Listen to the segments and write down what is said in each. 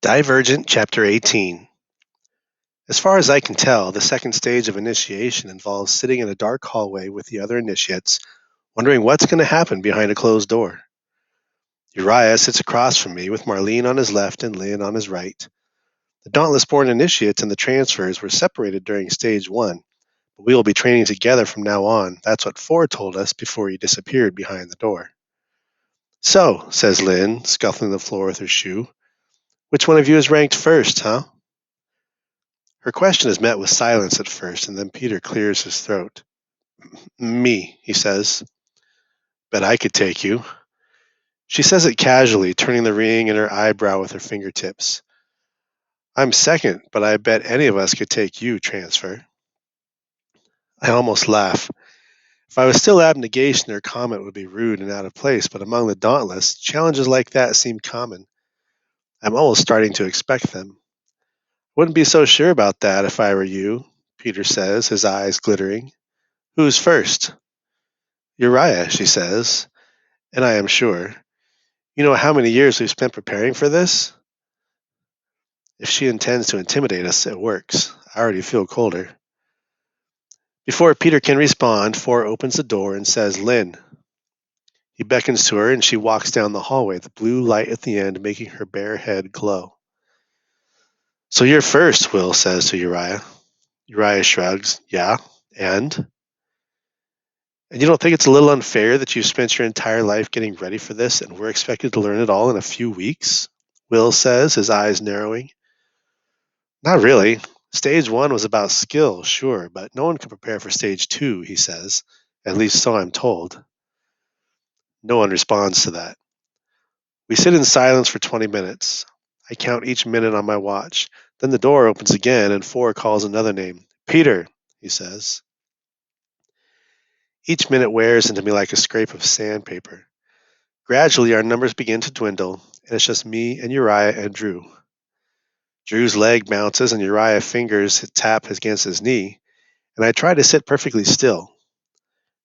Divergent Chapter 18. As far as I can tell, the second stage of initiation involves sitting in a dark hallway with the other initiates, wondering what's going to happen behind a closed door. Uriah sits across from me with Marlene on his left and Lynn on his right. The Dauntless-born initiates and the transfers were separated during Stage 1, but we will be training together from now on. That's what Ford told us before he disappeared behind the door. So, says Lynn, scuffling the floor with her shoe, which one of you is ranked first, huh? Her question is met with silence at first, and then Peter clears his throat. Me, he says. Bet I could take you. She says it casually, turning the ring in her eyebrow with her fingertips. I'm second, but I bet any of us could take you, Transfer. I almost laugh. If I was still abnegation, her comment would be rude and out of place, but among the Dauntless, challenges like that seem common. I'm almost starting to expect them. Wouldn't be so sure about that if I were you, Peter says, his eyes glittering. Who's first? Uriah, she says, and I am sure. You know how many years we've spent preparing for this? If she intends to intimidate us, it works. I already feel colder. Before Peter can respond, Four opens the door and says, Lynn. He beckons to her and she walks down the hallway, the blue light at the end making her bare head glow. So you're first, Will says to Uriah. Uriah shrugs. Yeah, and? And you don't think it's a little unfair that you've spent your entire life getting ready for this and we're expected to learn it all in a few weeks? Will says, his eyes narrowing. Not really. Stage 1 was about skill, sure, but no one can prepare for Stage 2, he says. At least so I'm told. No one responds to that. We sit in silence for 20 minutes. I count each minute on my watch. Then the door opens again and Four calls another name. Peter, he says. Each minute wears into me like a scrape of sandpaper. Gradually, our numbers begin to dwindle, and it's just me and Uriah and Drew. Drew's leg bounces and Uriah's fingers tap against his knee, and I try to sit perfectly still.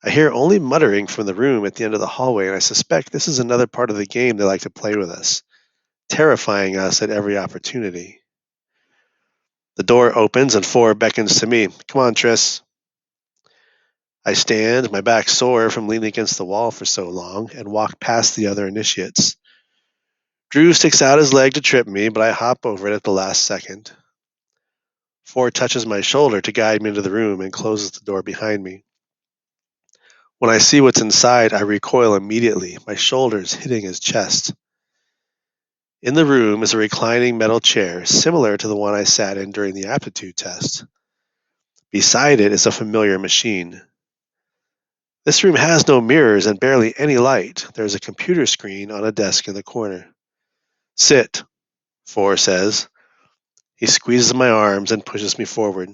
I hear only muttering from the room at the end of the hallway, and I suspect this is another part of the game they like to play with us, terrifying us at every opportunity. The door opens and Four beckons to me. Come on, Tris. I stand, my back sore from leaning against the wall for so long, and walk past the other initiates. Drew sticks out his leg to trip me, but I hop over it at the last second. Four touches my shoulder to guide me into the room and closes the door behind me. When I see what's inside, I recoil immediately, my shoulders hitting his chest. In the room is a reclining metal chair, similar to the one I sat in during the aptitude test. Beside it is a familiar machine. This room has no mirrors and barely any light. There is a computer screen on a desk in the corner. Sit, Four says. He squeezes my arms and pushes me forward.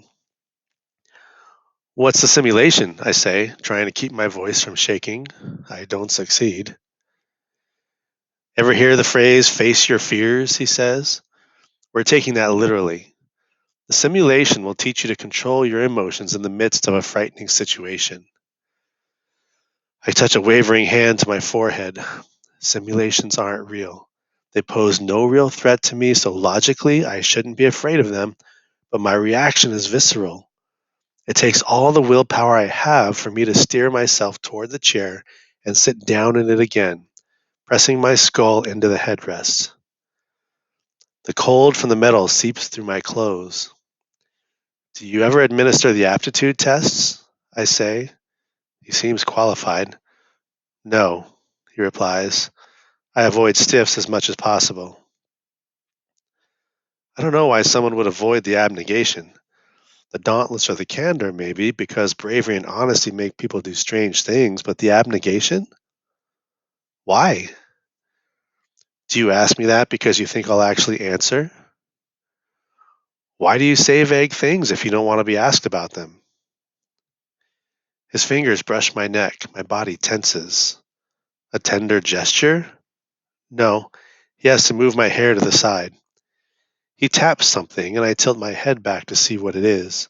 What's the simulation? I say, trying to keep my voice from shaking. I don't succeed. Ever hear the phrase, face your fears, he says? We're taking that literally. The simulation will teach you to control your emotions in the midst of a frightening situation. I touch a wavering hand to my forehead. Simulations aren't real. They pose no real threat to me, so logically I shouldn't be afraid of them, but my reaction is visceral. It takes all the willpower I have for me to steer myself toward the chair and sit down in it again, pressing my skull into the headrest. The cold from the metal seeps through my clothes. Do you ever administer the aptitude tests? I say. He seems qualified. No, he replies. I avoid stiffs as much as possible. I don't know why someone would avoid the abnegation. The Dauntless or the candor, maybe, because bravery and honesty make people do strange things, but the abnegation? Why? Do you ask me that because you think I'll actually answer? Why do you say vague things if you don't want to be asked about them? His fingers brush my neck. My body tenses. A tender gesture? No, he has to move my hair to the side. He taps something, and I tilt my head back to see what it is.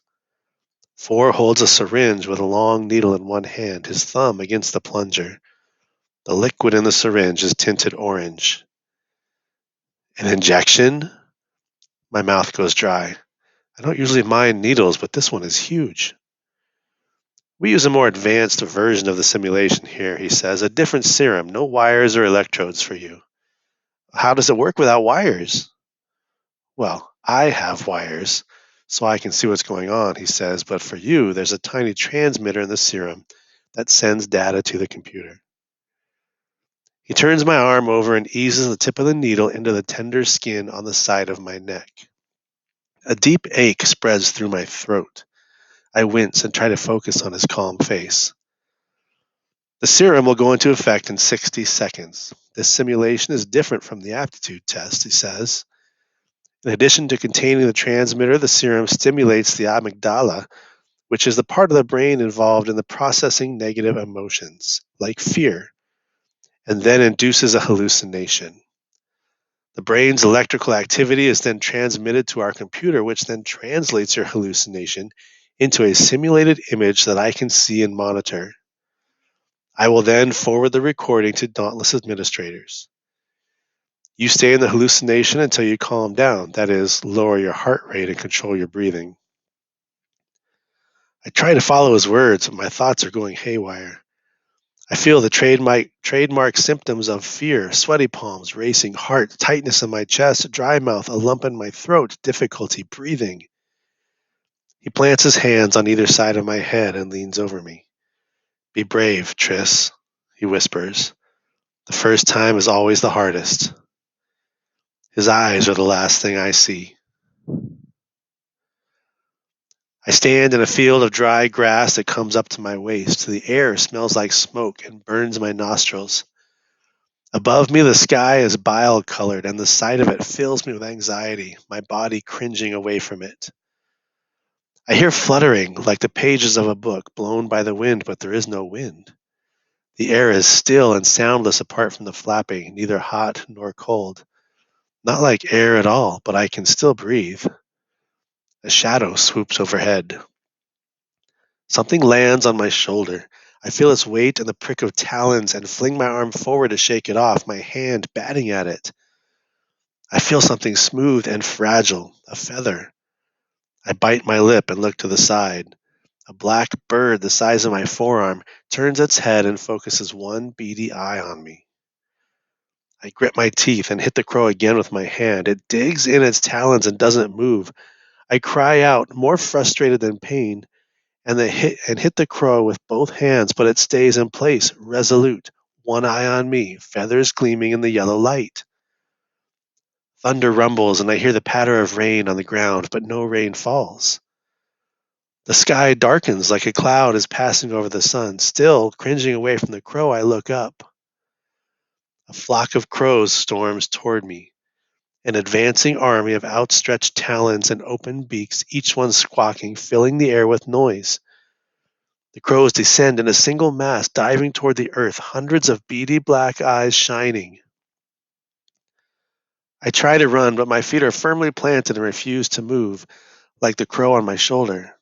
Four holds a syringe with a long needle in one hand, his thumb against the plunger. The liquid in the syringe is tinted orange. An injection? My mouth goes dry. I don't usually mind needles, but this one is huge. We use a more advanced version of the simulation here, he says, a different serum, no wires or electrodes for you. How does it work without wires? Well, I have wires, so I can see what's going on, he says, but for you, there's a tiny transmitter in the serum that sends data to the computer. He turns my arm over and eases the tip of the needle into the tender skin on the side of my neck. A deep ache spreads through my throat. I wince and try to focus on his calm face. The serum will go into effect in 60 seconds. This simulation is different from the aptitude test, he says. In addition to containing the transmitter, the serum stimulates the amygdala, which is the part of the brain involved in the processing negative emotions, like fear, and then induces a hallucination. The brain's electrical activity is then transmitted to our computer, which then translates your hallucination into a simulated image that I can see and monitor. I will then forward the recording to Dauntless administrators. You stay in the hallucination until you calm down, that is, lower your heart rate and control your breathing. I try to follow his words, but my thoughts are going haywire. I feel the trademark symptoms of fear, sweaty palms, racing heart, tightness in my chest, dry mouth, a lump in my throat, difficulty breathing. He plants his hands on either side of my head and leans over me. Be brave, Triss, he whispers. The first time is always the hardest. His eyes are the last thing I see. I stand in a field of dry grass that comes up to my waist. The air smells like smoke and burns my nostrils. Above me, the sky is bile colored, and the sight of it fills me with anxiety, my body cringing away from it. I hear fluttering like the pages of a book blown by the wind, but there is no wind. The air is still and soundless apart from the flapping, neither hot nor cold. Not like air at all, but I can still breathe. A shadow swoops overhead. Something lands on my shoulder. I feel its weight and the prick of talons and fling my arm forward to shake it off, my hand batting at it. I feel something smooth and fragile, a feather. I bite my lip and look to the side. A black bird the size of my forearm turns its head and focuses one beady eye on me. I grit my teeth and hit the crow again with my hand. It digs in its talons and doesn't move. I cry out, more frustrated than pain, and hit the crow with both hands, but it stays in place, resolute, one eye on me, feathers gleaming in the yellow light. Thunder rumbles, and I hear the patter of rain on the ground, but no rain falls. The sky darkens like a cloud is passing over the sun. Still, cringing away from the crow, I look up. A flock of crows storms toward me, an advancing army of outstretched talons and open beaks, each one squawking, filling the air with noise. The crows descend in a single mass, diving toward the earth, hundreds of beady black eyes shining. I try to run, but my feet are firmly planted and refuse to move, like the crow on my shoulder.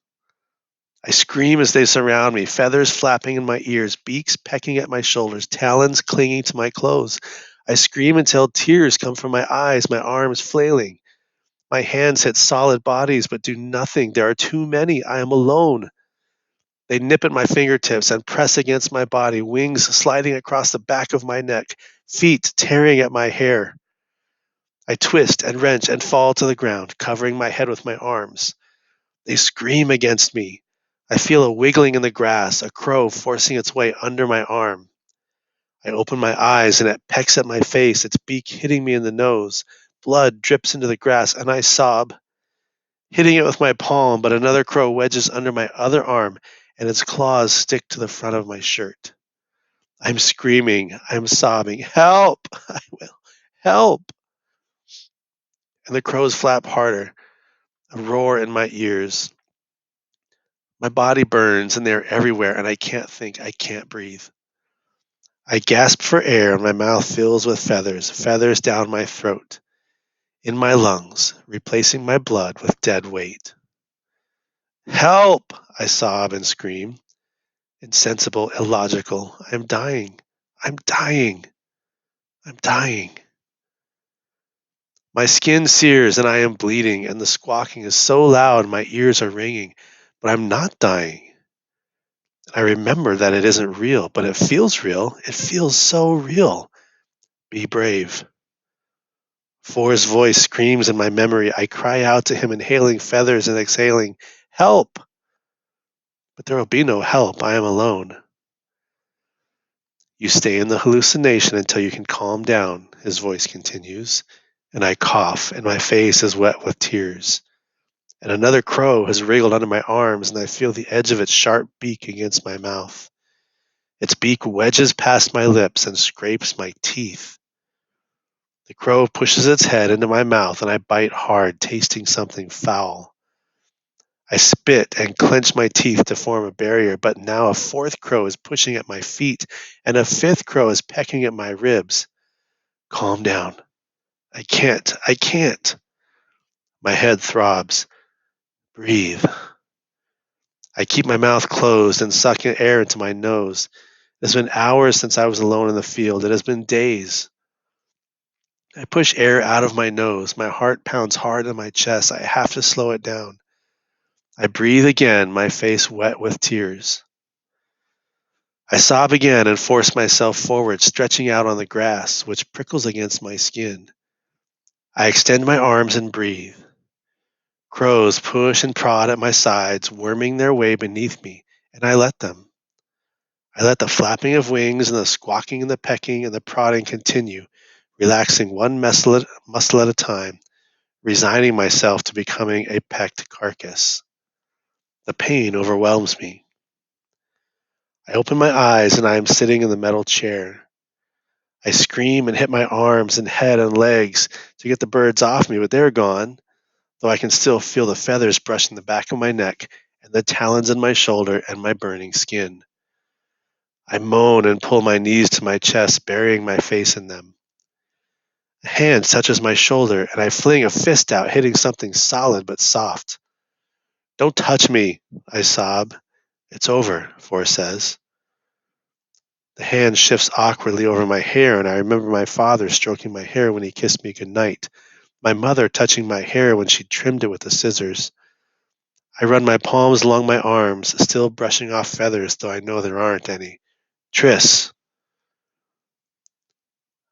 I scream as they surround me, feathers flapping in my ears, beaks pecking at my shoulders, talons clinging to my clothes. I scream until tears come from my eyes, my arms flailing. My hands hit solid bodies but do nothing. There are too many. I am alone. They nip at my fingertips and press against my body, wings sliding across the back of my neck, feet tearing at my hair. I twist and wrench and fall to the ground, covering my head with my arms. They scream against me. I feel a wiggling in the grass, a crow forcing its way under my arm. I open my eyes and it pecks at my face, its beak hitting me in the nose. Blood drips into the grass and I sob, hitting it with my palm, but another crow wedges under my other arm and its claws stick to the front of my shirt. I'm screaming, I'm sobbing, help! I will, help! And the crows flap harder, a roar in my ears. My body burns and they're everywhere and I can't think, I can't breathe. I gasp for air and my mouth fills with feathers, feathers down my throat, in my lungs, replacing my blood with dead weight. Help! I sob and scream. Insensible, illogical. I'm dying. I'm dying. I'm dying. My skin sears and I am bleeding, and the squawking is so loud my ears are ringing. But I'm not dying. I remember that it isn't real, but it feels real. It feels so real. Be brave. For's voice screams in my memory. I cry out to him, inhaling feathers and exhaling, "Help!" But there will be no help. I am alone. You stay in the hallucination until you can calm down, his voice continues, and I cough, and my face is wet with tears. And another crow has wriggled under my arms, and I feel the edge of its sharp beak against my mouth. Its beak wedges past my lips and scrapes my teeth. The crow pushes its head into my mouth, and I bite hard, tasting something foul. I spit and clench my teeth to form a barrier, but now a fourth crow is pushing at my feet, and a fifth crow is pecking at my ribs. Calm down. I can't. I can't. My head throbs. Breathe. I keep my mouth closed and suck air into my nose. It has been hours since I was alone in the field. It has been days. I push air out of my nose. My heart pounds hard in my chest. I have to slow it down. I breathe again, my face wet with tears. I sob again and force myself forward, stretching out on the grass, which prickles against my skin. I extend my arms and breathe. Crows push and prod at my sides, worming their way beneath me, and I let them. I let the flapping of wings and the squawking and the pecking and the prodding continue, relaxing one muscle at a time, resigning myself to becoming a pecked carcass. The pain overwhelms me. I open my eyes and I am sitting in the metal chair. I scream and hit my arms and head and legs to get the birds off me, but they're gone, though I can still feel the feathers brushing the back of my neck and the talons in my shoulder and my burning skin. I moan and pull my knees to my chest, burying my face in them. A hand touches my shoulder, and I fling a fist out, hitting something solid but soft. "Don't touch me," I sob. "It's over," For says. The hand shifts awkwardly over my hair, and I remember my father stroking my hair when he kissed me goodnight, my mother touching my hair when she trimmed it with the scissors. I run my palms along my arms, still brushing off feathers, though I know there aren't any. "Tris."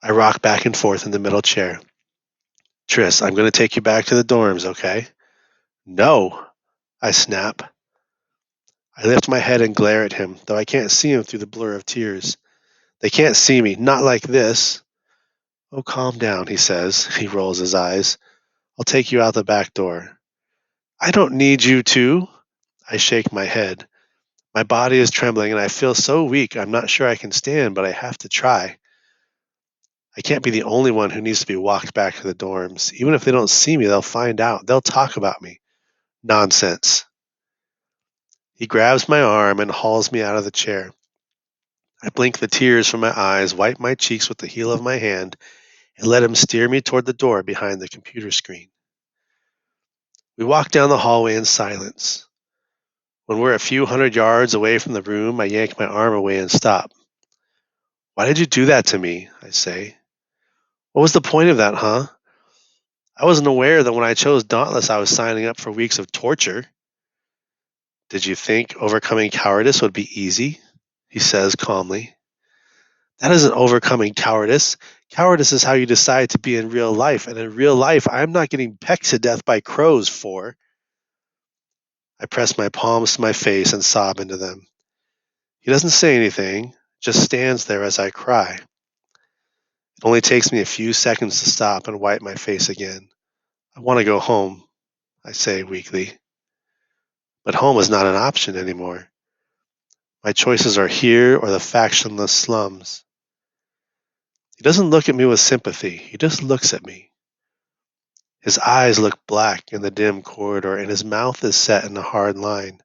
I rock back and forth in the middle chair. "Tris, I'm going to take you back to the dorms, okay?" "No," I snap. I lift my head and glare at him, though I can't see him through the blur of tears. "They can't see me, not like this." "Oh, calm down," he says. He rolls his eyes. "I'll take you out the back door." "I don't need you to." I shake my head. My body is trembling and I feel so weak I'm not sure I can stand, but I have to try. I can't be the only one who needs to be walked back to the dorms. Even if they don't see me, they'll find out. They'll talk about me. Nonsense. He grabs my arm and hauls me out of the chair. I blink the tears from my eyes, wipe my cheeks with the heel of my hand, and let him steer me toward the door behind the computer screen. We walk down the hallway in silence. When we're a few hundred yards away from the room, I yank my arm away and stop. "Why did you do that to me?" I say. "What was the point of that, huh? I wasn't aware that when I chose Dauntless I was signing up for weeks of torture." "Did you think overcoming cowardice would be easy?" he says calmly. "That isn't overcoming cowardice. Cowardice is how you decide to be in real life, and in real life I'm not getting pecked to death by crows for." I press my palms to my face and sob into them. He doesn't say anything, just stands there as I cry. It only takes me a few seconds to stop and wipe my face again. "I want to go home," I say weakly. But home is not an option anymore. My choices are here or the factionless slums. He doesn't look at me with sympathy. He just looks at me. His eyes look black in the dim corridor, and his mouth is set in a hard line.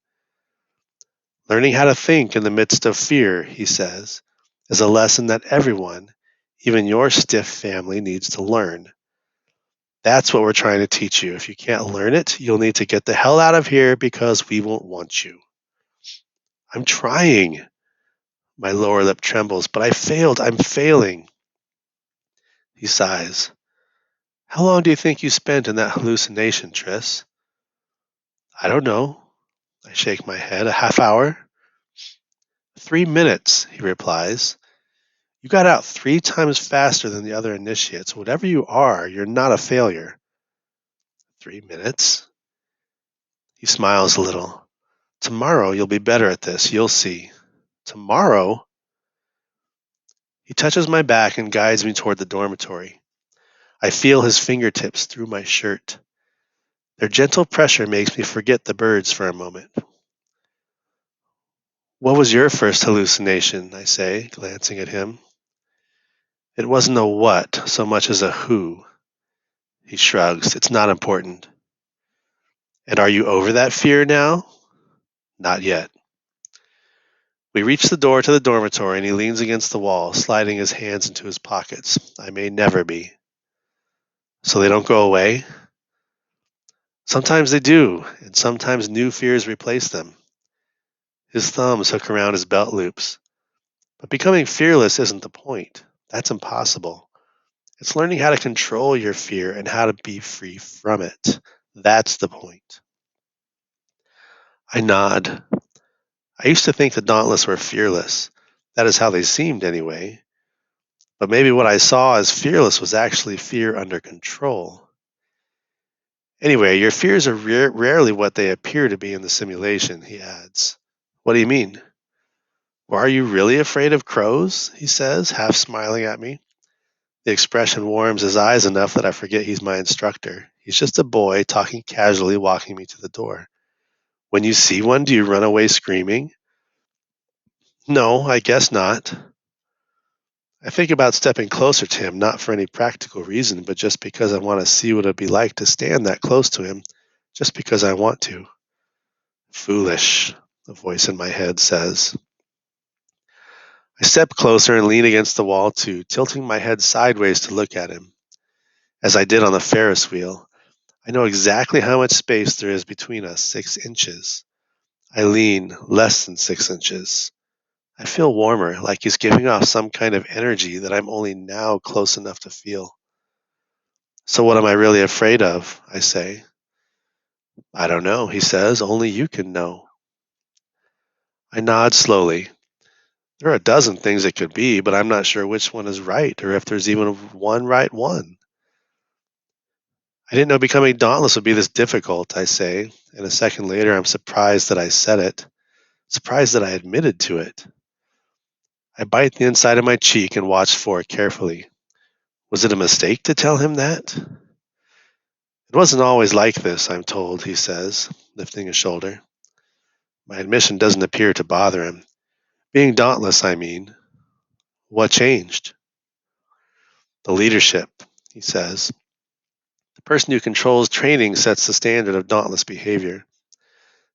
"Learning how to think in the midst of fear," he says, "is a lesson that everyone, even your stiff family, needs to learn. That's what we're trying to teach you. If you can't learn it, you'll need to get the hell out of here because we won't want you." "I'm trying." My lower lip trembles. "But I failed. I'm failing." He sighs. How long do you think you spent in that hallucination, Triss? I don't know. I shake my head. A half hour? 3 minutes, he replies. You got out 3 times faster than the other initiates. Whatever you are, you're not a failure. 3 minutes? He smiles a little. Tomorrow you'll be better at this. You'll see. Tomorrow? He touches my back and guides me toward the dormitory. I feel his fingertips through my shirt. Their gentle pressure makes me forget the birds for a moment. What was your first hallucination? I say, glancing at him. It wasn't a what so much as a who. He shrugs. It's not important. And are you over that fear now? Not yet. We reach the door to the dormitory and he leans against the wall, sliding his hands into his pockets. I may never be. So they don't go away? Sometimes they do, and sometimes new fears replace them. His thumbs hook around his belt loops. But becoming fearless isn't the point. That's impossible. It's learning how to control your fear and how to be free from it. That's the point. I nod. I used to think the Dauntless were fearless. That is how they seemed anyway. But maybe what I saw as fearless was actually fear under control. Anyway, your fears are rarely what they appear to be in the simulation, he adds. What do you mean? Well, are you really afraid of crows? He says, half smiling at me. The expression warms his eyes enough that I forget he's my instructor. He's just a boy talking casually, walking me to the door. When you see one, do you run away screaming? No, I guess not. I think about stepping closer to him, not for any practical reason, but just because I want to see what it'd be like to stand that close to him, just because I want to. Foolish, the voice in my head says. I step closer and lean against the wall too, tilting my head sideways to look at him. As I did on the Ferris wheel, I know exactly how much space there is between us, 6 inches. I lean less than 6 inches. I feel warmer, like he's giving off some kind of energy that I'm only now close enough to feel. So what am I really afraid of? I say. I don't know, he says. Only you can know. I nod slowly. There are a dozen things it could be, but I'm not sure which one is right or if there's even one right one. I didn't know becoming dauntless would be this difficult, I say, and a second later I'm surprised that I said it, surprised that I admitted to it. I bite the inside of my cheek and watch for it carefully. Was it a mistake to tell him that? It wasn't always like this, I'm told, he says, lifting a shoulder. My admission doesn't appear to bother him. Being dauntless, I mean. What changed? The leadership, he says. The person who controls training sets the standard of dauntless behavior.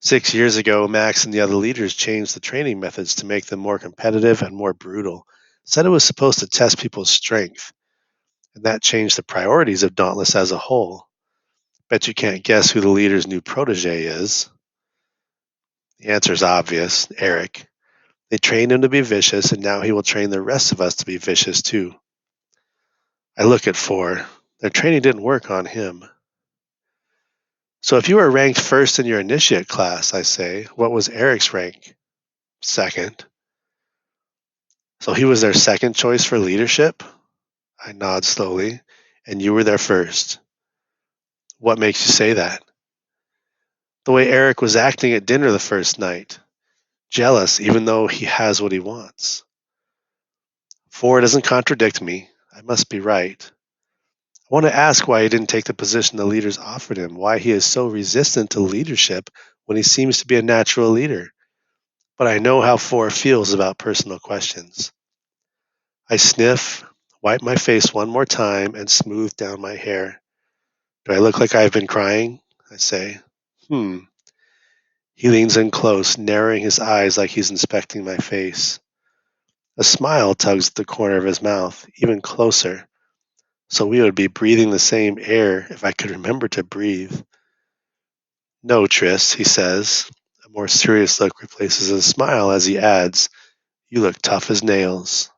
6 years ago, Max and the other leaders changed the training methods to make them more competitive and more brutal. Said it was supposed to test people's strength, and that changed the priorities of Dauntless as a whole. Bet you can't guess who the leader's new protege is. The answer is obvious, Eric. They trained him to be vicious, and now he will train the rest of us to be vicious too. I look at 4. Their training didn't work on him. So if you were ranked first in your initiate class, I say, what was Eric's rank? Second. So he was their second choice for leadership? I nod slowly. And you were their first. What makes you say that? The way Eric was acting at dinner the first night. Jealous even though he has what he wants. 4 doesn't contradict me. I must be right. I want to ask why he didn't take the position the leaders offered him, why he is so resistant to leadership when he seems to be a natural leader. But I know how 4 feels about personal questions. I sniff, wipe my face one more time, and smooth down my hair. Do I look like I've been crying? I say. He leans in close, narrowing his eyes like he's inspecting my face. A smile tugs at the corner of his mouth, even closer, so we would be breathing the same air if I could remember to breathe. No, Triss, he says. A more serious look replaces his smile as he adds, you look tough as nails.